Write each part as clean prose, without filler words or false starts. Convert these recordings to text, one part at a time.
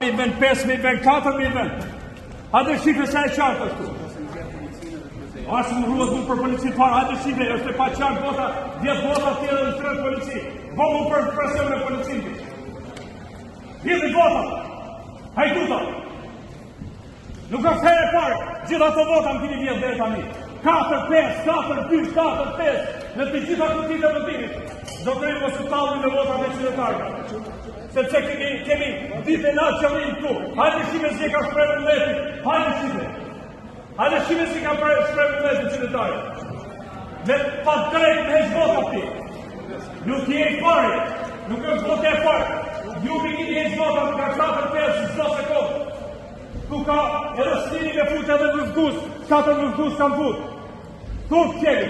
Mi vend 5.000 vend 4.000 vend. Hajde shifre sa e qartë është tu. Asë më rruat mu për policinë parë, hajde shifre, është e pa qartë vota, 10 vota tjere dhe 3 polici. Vëmë për presion e policinë. 10 vota, hajduta. Nuk është herë e parë, gjitha të vota më kini vjetë dhe tani. 4-5, 4-2, 4-5, në të gjitha kutit e vëndimit. Do të rejmë së talën e vota me qytetarë. Sepse kemi ditë e natë qëllim këtu. Hajde shime si ka shprejnë në letin. Hajde shime. Hajde shime si ka shprejnë në letin qytetarë. Me pa drejt me heqë vota ti. Nuk je i pari. Nuk është vote e pari. Ju mi një heqë vota nuk ka 4-5 në 100 sekundë. Tu ka edhe stini me fut edhe në vëzgus. 4 në vëzgus kam fut. Turp kemi.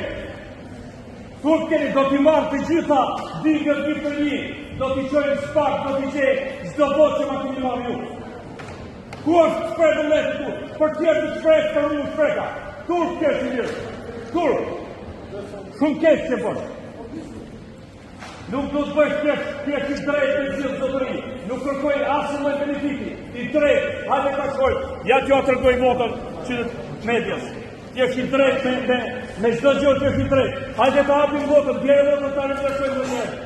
Turp kemi do t'i marrë të gjitha digër një për një. Do t'i qojnë spak, do t'i qejnë zdo botë që ma t'i marrë ju. Ku është shprej dhe letë tu? Për tjerë të shprej për mu shprejka. Turp kështë i njërë. Turp. Shumë kështë që bërë. Nuk do të bëjsh kështë i drejtë në gjithë zotëri. Nuk kërkoj asë më benefiti. I drejtë, hajde ka shkoj. Ja t'jo të rëgoj votën që medjas. T'jesh i drejtë me çdo gjë t'jesh i drejtë. Hajde të hapim votën, bjerë votën të reflektojnë në njerë.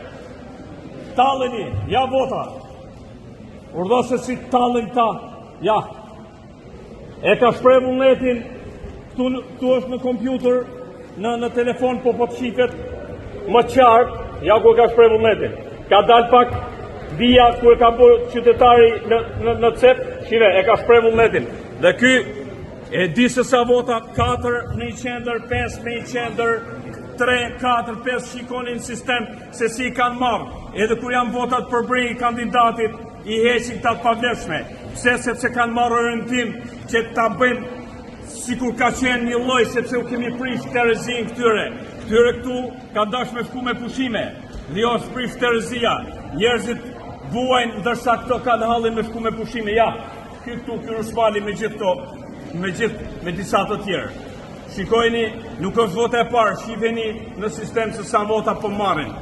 Taleni, ja vota. Urdo se si talen ta, ja. E ka shprej vullnetin, këtu është në kompjuter, në telefon, po të shifet, më qartë, ja ku ka shprej vullnetin. Ka dal pak via ku e ka bërë qytetari në cep, shive, e ka shprej vullnetin. Dhe ky, e di se sa vota, 4 në i qender, 5 në i qender, 3, 4, 5 shikonin sistem se si i kanë marrë. Edhe kur janë votat për brinjë kandidatit, i heqin këta të pavlefshme. Pse? Sepse kanë marrë orientim që ta bëjnë si kur ka qenë një lloj, sepse u kemi prish terezin këtyre. Këtyre këtu ka dash me shku me pushime. Dhe jo është prish terezia. Njerëzit vuajnë ndërsa këto kanë hallin me shku me pushime. Ja, këtu Rusmali me gjithë to, me disa të tjerë. Shikojni, nuk është vota e parë, shifeni në sistem se sa vota po marrin.